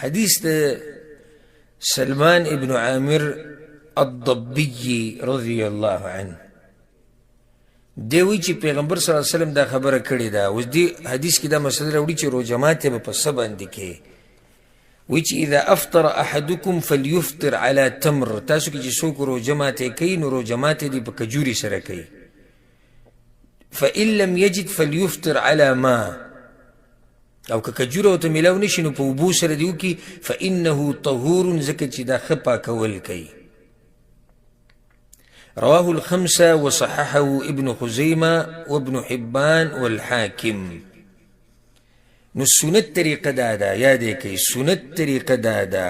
حدیث د سلمان ابن عامر الضبي رضی الله عنه دی وی چې پیغمبر صلی الله علیه وسلم دا خبره کړې ده. اوس دی حدیث کې دا مسله راوړي چې روژه ماتې به په څه باندې کې وی چې اذا افطر احدکم فلیفطر علی تمر. تاسو کې چې څوک روژه ماتې کوي نو روژه ماتې دې په کجوري سره کوي. فإن لم يجد فليفطر على ماء، او که کجوره ورته میلاو نشي نو په اوبو سره دې وکړي. فإنه طهور، ځکه چې دا ښه پاکول کوي. رواه الخمسة وصححه ابن خزيمة وابن حبان والحاكم. نو سنت طریقه دادا یادې کوي، سنت طریقه دادا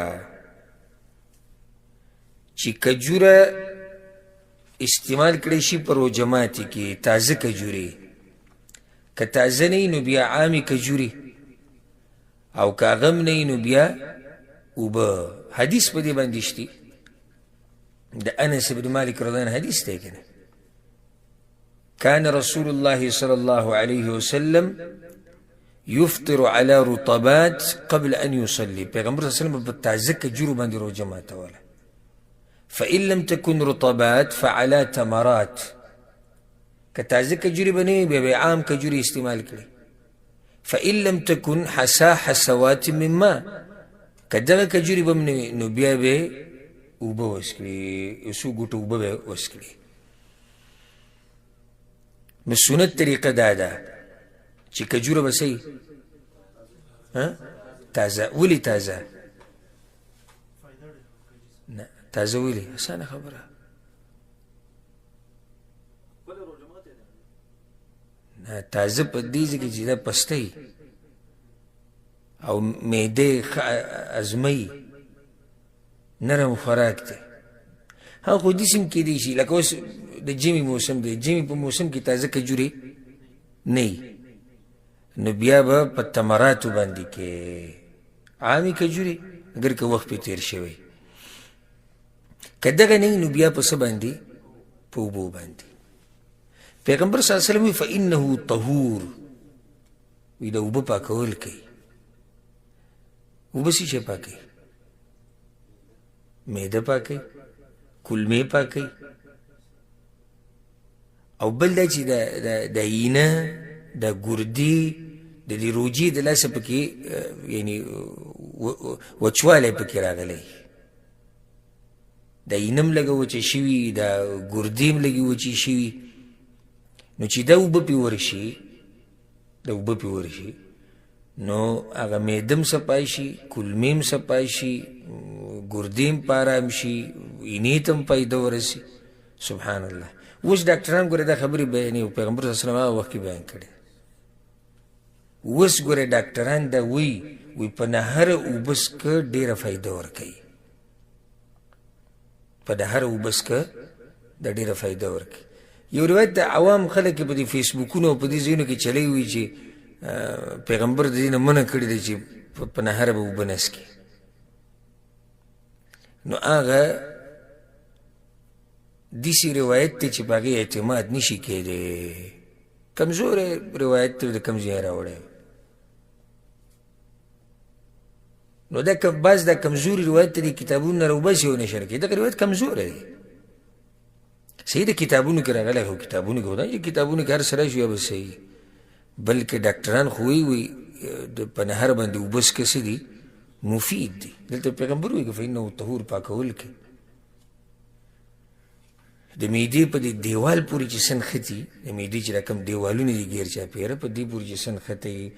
چې کجوره استعمال کړی شي په روژه ماتي کې تازه کجوري. که تازه نه نو بیا عامې کجوري، او که هغه هم نه نو بیا اوبه. حدیث په دې باندې شته د انس بن مالک رضی الله عنه حدیث دی کنه. كان رسول الله صلى الله عليه وسلم يفطر على رطبات قبل ان يصلي. پیغمبر صلی الله علیه وسلم په تازه کجورو باندې روژه ماتوله. فإن لم تكن رطبات فعلى تمرات. که تازه کجوري بنوي بیا عام کجوري استعمال کړي. فإن لم تكن حسا حسوات من ماء. که دغه کجوري به بنوي نو بیا به اوبه وسکړي، یو څو ګوټه اوبه به وسکړي. نو سنت طریقه دا ده چې کجوره به صحیح تازه. ولې تازه؟ نه تازه ولې؟ اسانه خبره. نه تازه په دې ځکه چې دا پستی او معده ازمي نرم خوراک دی. ها خو دې سم کېدی شي لکه اوس د ژمي موسم دی، ژمي په موسم کې تازه کجورې نه وي نو بیا به په تمراتو باندې کې عامې کجورې اگر که وخت پې تېر شوی. که دغه نه نو بیا په څه باندې؟ په اوبو باندې. پیغمبر صلی الله علیه وسلم وی فإنه طهور، وی د اوبه پاکول کوي. اوبه څه شی پاکوي؟ معده پاکوي، کولمې پاکوي، او بل دا چې د اینه د ګردې د دې روجې د لاسه پکې یعنی وچوالی پکې راغلی. د اینه هم لږه وچه شوي، د ګردې هم لږې وچې شوي. نو چې دا اوبه پې ورشي، د اوبه پې ورشي نو هغه معده هم صفای شي، کولمې هم صفای شي، ګردې هم په ارام شي، اینې ته هم فایده ورسي. سبحان الله. اوس ډاکټران ګوره دا خبرې بیانوي، پیغمبر صلی الله علیه وسلم هغه وخت کې بیان کړي. اوس ګوره ډاکټران دا وی په نهره اوبه څښه ډېره فایده ورکوي. په نهره اوبه څښه د ډېره فایده ورکوي. یو روایت د عوام خلک په دې فیسبوکونو او په دې ځایونو کې چلی وي چې پیغمبر د دې نه منع کړي دی چې په نهره به اوبه نه څښي. نو هغه داسې روایت دی چې په هغې اعتماد نشي کېدی. کمزوری روایت دی، د کوم ځای راوړی. نو دا بعض دا کمزوري روایت ته د کتابونو نه راوباسي او نشر کوي. دغه روایت کمزوری دی. صحیح د کتابونو کې راغلی، خو کتابونو کې خو دا چې کتابونو کې هر څه راشي یا به صحیح، بلکې ډاکټران خو وی په نهر باندې اوبه څښه څه دي؟ مفید دي. دلته پیغمبر وایي که فإنه طهور، پاکول کوي. د معدې په دې دیوال پورې چې سن ختي، د معدې چې دا کوم دیوالونه دي ګیر چاپېره، په دې پورې چې سن ختي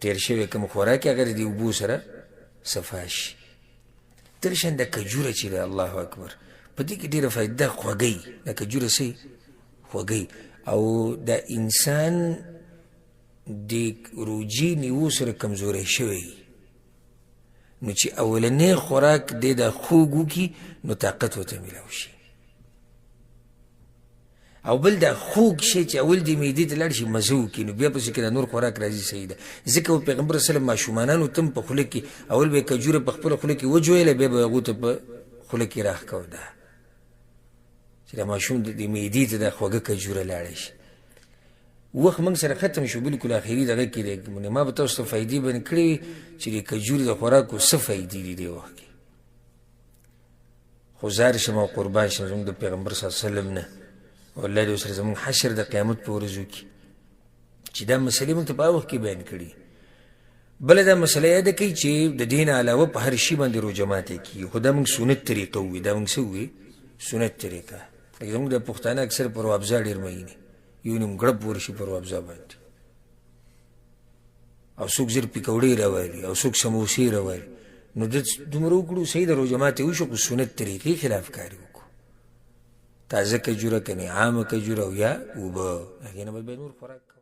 تېر شوی کوم خوراک هغه د دې اوبو سره صفا شي. تر شان د کجوره چې ده، الله اکبر، په دې کې ډېره فایده خوږی. د کجوره څه خوږی، او د انسان د روجې نیو سره کمزوری شوی نو چې اولنی خوراک دی د خوږ وکړي نو طاقت ورته میلاو شي. او بل دا خوږ شی چې اول د معدې ته لاړ شي مزه وکړي نو بیا پسې کې د نور خوراک راځي. صحیح ده. ځکه پیغمبر صلی الله علیه وسلم ماشومانانو ته هم په خوله کې اول به یې کجوره په خپله خوله کې وجویله، بیا به هغو ته په خوله کې راښکوده چې دا ماشوم د معدې ته دا خوږه کجوره لاړه شي. وخت موږ سره ختم شو بلکل اخري دغه کې دی ما به تاسو ته فایدې باندې کړې وي چې د کجوري د خوراکو څه فایدې دي دې وخت کې. خو زار شم او قربان شم زموږ د پیغمبر صلی الله علیه وسلم نه او الله دې ورسره زموږ حشر د قیامت په ورځ وکړي چې دا مسلې موږ ته په هغه وخت کې بیان کړي. بله دا مسله یاده کوي چې د دې نه علاوه په هر شي باندې روژه ماتې کېږي، خو دا موږ سنت طریقه ووي، دا موږ څه ووي؟ سنت طریقه. لکه زموږ د پښتانه اکثر په روابضه ډېر مینې یو نیم ګړپ ورشي په روابضه باندې، او څوک زر پکوړې راوالي او څوک سموسې راوالي. نو د دومره وکړو صحیح د روژه ماتې وشو، خو سنت طریقې خلاف کاري وکړو. تازه کجوره کنې عامه کجوره او یا اوبه، هغې نه به نور خوراک